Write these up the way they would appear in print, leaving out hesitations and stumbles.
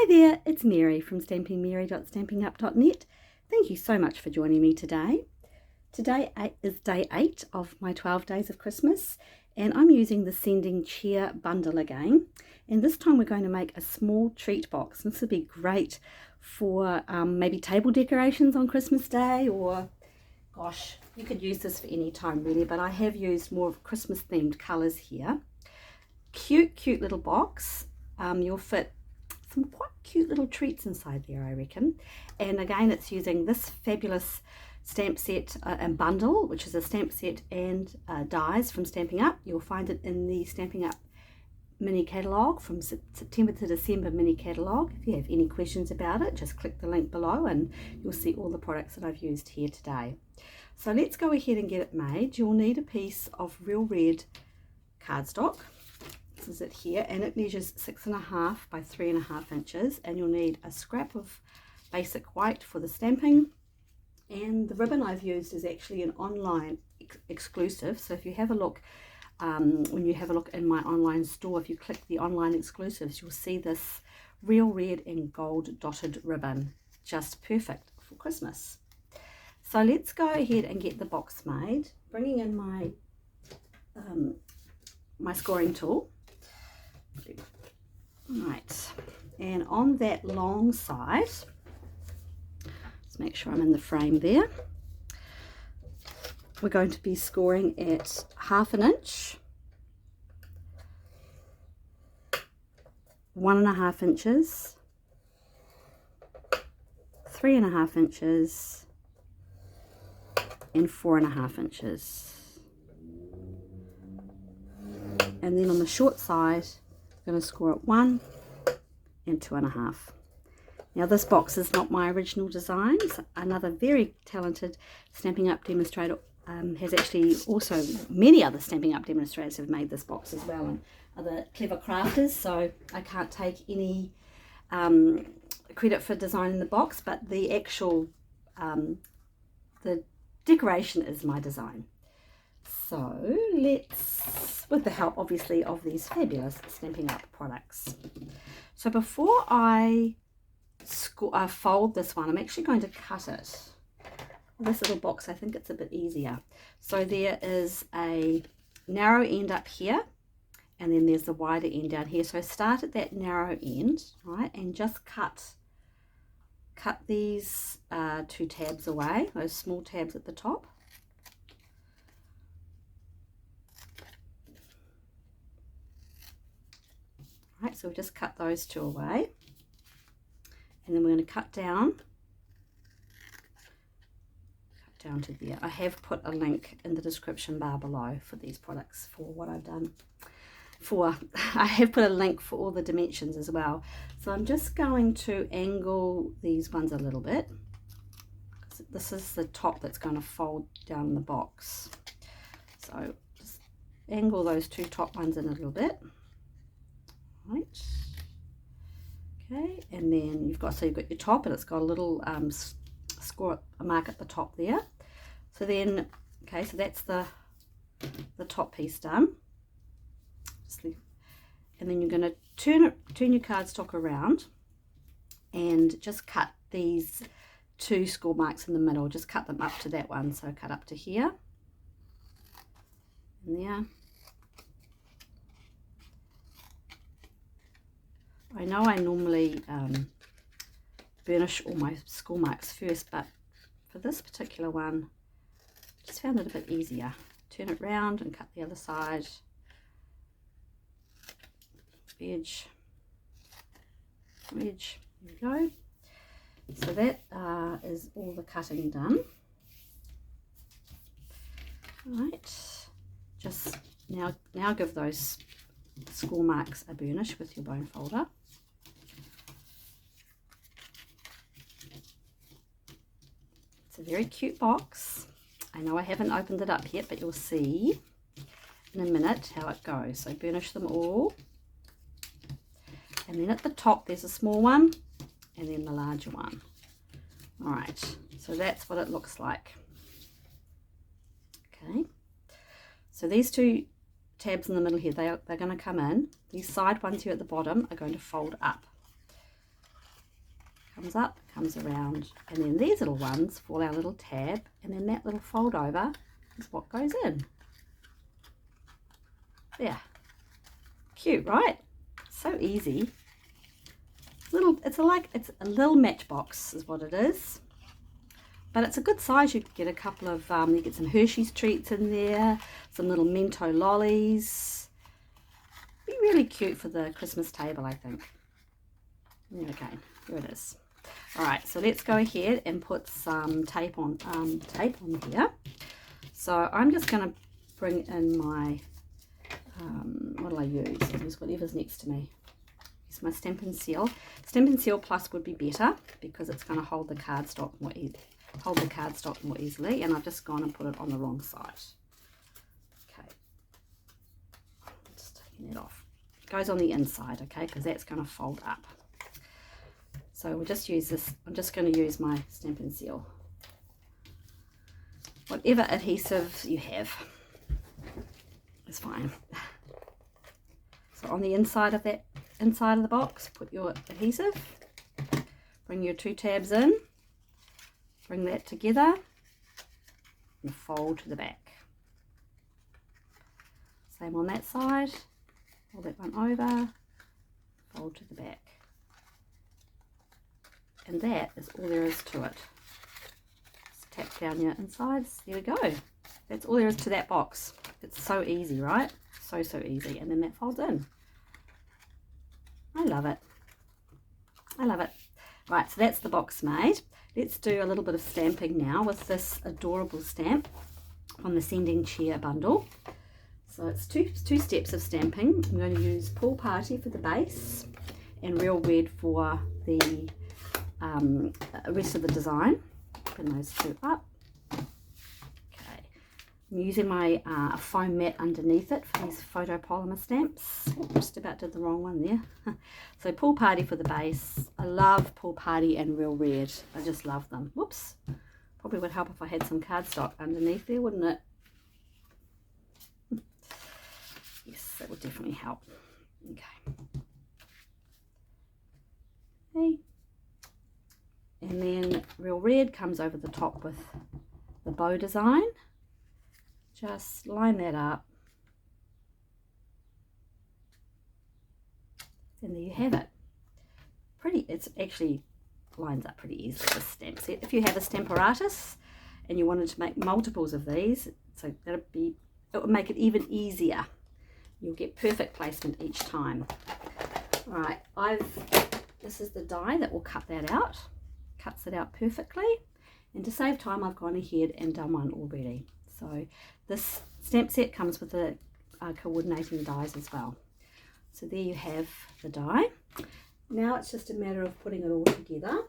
Hi there, it's Mary from stampingmary.stampingup.net. Thank you so much for joining me today. Today is day 8 of my 12 days of Christmas, and I'm using the Sending Cheer bundle again. And this time we're going to make a small treat box. This would be great for maybe table decorations on Christmas Day, or gosh, you could use this for any time really, but I have used more of Christmas themed colours here. Cute little box. You'll fit some quite cute little treats inside there, I reckon. And again, it's using this fabulous stamp set and bundle, which is a stamp set and dies from Stampin' Up. You'll find it in the Stampin' Up mini catalogue, from September to December mini catalogue. If you have any questions about it, just click the link below and you'll see all the products that I've used here today. So let's go ahead and get it made. You'll need a piece of real red cardstock. This is it here, and it measures 6.5 by 3.5 inches, and you'll need a scrap of basic white for the stamping, and the ribbon I've used is actually an online exclusive. So if you have a look, when you have a look in my online store, if you click the online exclusives, you'll see this real red and gold dotted ribbon, just perfect for Christmas. So let's go ahead and get the box made, bringing in my my scoring tool. Right, and on that long side, let's make sure I'm in the frame there, we're going to be scoring at 1/2 inch, 1.5 inches, 3.5 inches, and 4.5 inches. And then on the short side, I'm going to score at 1 and 2.5. Now this box is not my original design. Another very talented Stampin' Up demonstrator has actually also, many other Stampin' Up demonstrators have made this box as well, and other clever crafters, so I can't take any credit for designing the box, but the actual the decoration is my design. So let's, with the help obviously of these fabulous Stampin' Up products. So before I fold this one, I'm actually going to cut it. This little box, I think it's a bit easier. So there is a narrow end up here, and then there's the wider end down here. So start at that narrow end, right, and just cut these 2 tabs away, those small tabs at the top. Right, so we'll just cut those 2 away, and then we're going to cut down to there. I have put a link in the description bar below for these products, for what I've done. I have put a link for all the dimensions as well. So I'm just going to angle these ones a little bit. This is the top that's going to fold down the box. So just angle those 2 top ones in a little bit. Right, okay, and then you've got your top, and it's got a little score mark at the top there. So then, okay, so that's the top piece done. And then you're going to turn your cardstock around and just cut these 2 score marks in the middle. Just cut them up to that one. So cut up to here and there. I know I normally burnish all my score marks first, but for this particular one, I just found it a bit easier. Turn it round and cut the other side. Edge, there we go. So that is all the cutting done. Right, just now give those score marks a burnish with your bone folder. It's a very cute box. I know I haven't opened it up yet, but you'll see in a minute how it goes. So burnish them all. And then at the top there's a small one, and then the larger one. All right, so that's what it looks like. Okay, so these 2 tabs in the middle here, they're going to come in. These side ones here at the bottom are going to fold up. comes up, comes around, and then these little ones fall our little tab, and then that little fold over is what goes in. There. Cute, right? So easy. It's a little matchbox is what it is. But it's a good size. You could get a couple of, you get some Hershey's treats in there, some little Mento lollies. Be really cute for the Christmas table, I think. There again, here it is. All right, so let's go ahead and put some tape on here. So I'm just going to bring in my, what will I use? I'll use whatever's next to me. Use my Stampin' Seal. Stampin' Seal Plus would be better because it's going to hold the cardstock more easily, and I've just gone and put it on the wrong side. Okay, just taking that off. It goes on the inside, okay, because that's going to fold up. So we'll just use this. I'm just going to use my Stampin' Seal. Whatever adhesive you have is fine. So on the inside of the box, put your adhesive. Bring your 2 tabs in. Bring that together and fold to the back. Same on that side. Fold that one over. Fold to the back. And that is all there is to it. Just tap down your insides. There we go. That's all there is to that box. It's so easy, right? So easy. And then that folds in. I love it. I love it. Right, so that's the box made. Let's do a little bit of stamping now with this adorable stamp on the Sending Cheer bundle. So it's two steps of stamping. I'm going to use Pool Party for the base and Real Red for the rest of the design. Open those two up. Okay, I'm using my foam mat underneath it for these photopolymer stamps. Oh, just about did the wrong one there. So Pool Party for the base. I love Pool Party and Real Red. I just love them. Whoops. Probably would help if I had some cardstock underneath there, wouldn't it? Yes, that would definitely help. Okay. Okay. And then Real Red comes over the top with the bow design. Just line that up. And there you have it. It's actually lines up pretty easily, this stamp set. If you have a Stamparatus and you wanted to make multiples of these, so it would make it even easier. You'll get perfect placement each time. All right, this is the die that will cut that out. Cuts it out perfectly. And to save time, I've gone ahead and done one already. So this stamp set comes with the coordinating dies as well. So there you have the die. Now it's just a matter of putting it all together.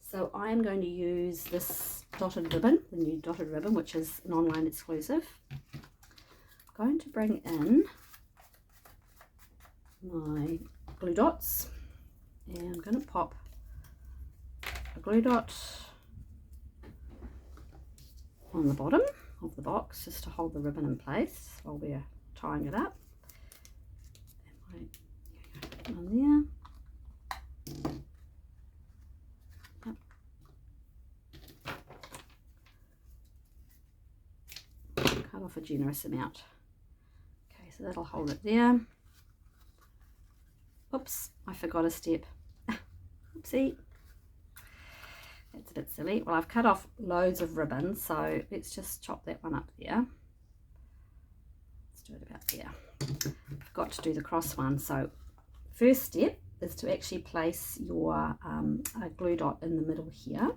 So I am going to use this dotted ribbon, the new dotted ribbon, which is an online exclusive. I'm going to bring in my glue dots, and I'm going to pop a glue dot on the bottom of the box just to hold the ribbon in place while we're tying it up. On there. Yep. Cut off a generous amount. Okay, so that'll hold it there. Oops, I forgot a step. Oopsie. That's a bit silly. Well, I've cut off loads of ribbon, so let's just chop that one up there. Let's do it about there. Forgot to do the cross one. So first step is to actually place your glue dot in the middle here.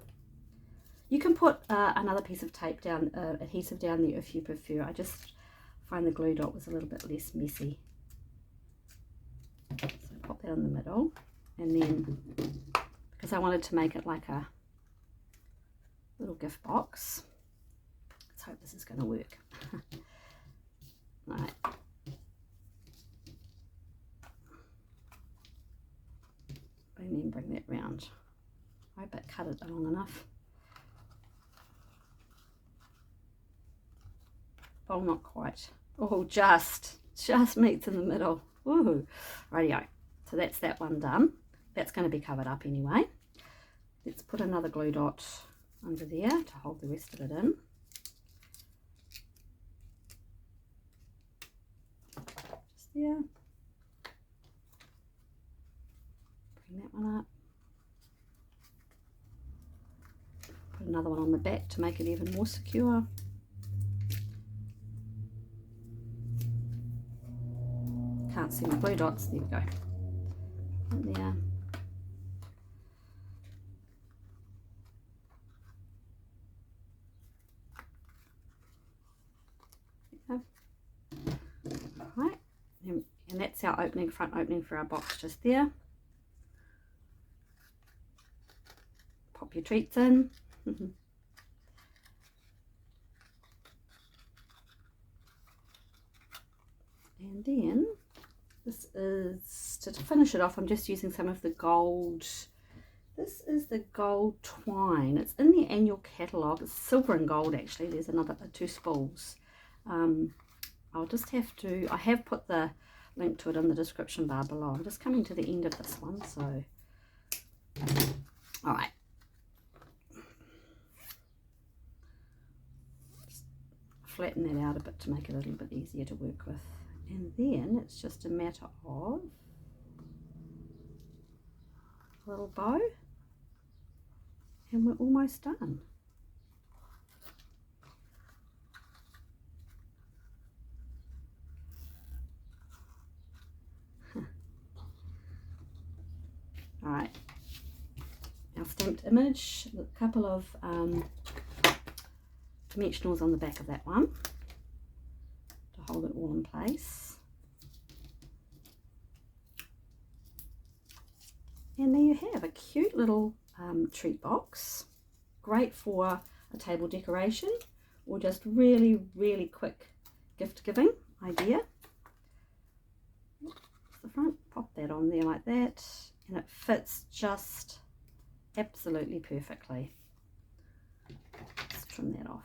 You can put another piece of tape down, adhesive down there if you prefer. I just find the glue dot was a little bit less messy. So pop that in the middle, and then because I wanted to make it like a little gift box, let's hope this is going to work. Right. And then bring that round. I hope it cut it long enough. Oh, not quite. Oh, just meets in the middle. Woohoo! Rightio. So that's that one done. That's going to be covered up anyway. let's put another glue dot under there to hold the rest of it in. Just there. Bring that one up. Put another one on the back to make it even more secure. Can't see my glue dots. There we go. And there. Right, and that's our opening, front opening for our box just there. Pop your treats in. And then this is, to finish it off, I'm just using some of the gold. This is the gold twine. It's in the annual catalogue. It's silver and gold actually. There's another 2 spools. I'll just have to, I have put the link to it in the description bar below. I'm just coming to the end of this one, so all right. Just flatten that out a bit to make it a little bit easier to work with. And then it's just a matter of a little bow, and we're almost done. All right, our stamped image, a couple of dimensionals on the back of that one to hold it all in place. And there you have a cute little treat box, great for a table decoration or just really, really quick gift giving idea. The front, pop that on there like that, and it fits just absolutely perfectly. Let's trim that off.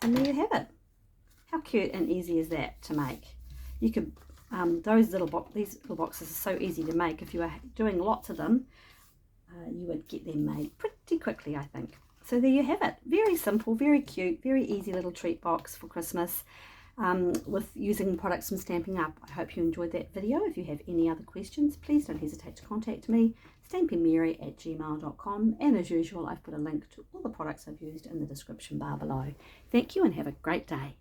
And there you have it. How cute and easy is that to make? You could, these little boxes are so easy to make. If you are doing lots of them, you would get them made pretty quickly, I think. So there you have it. Very simple, very cute, very easy little treat box for Christmas. With using products from Stampin' Up. I hope you enjoyed that video. If you have any other questions, please don't hesitate to contact me, stampingmary@gmail.com, and as usual I've put a link to all the products I've used in the description bar below. Thank you and have a great day.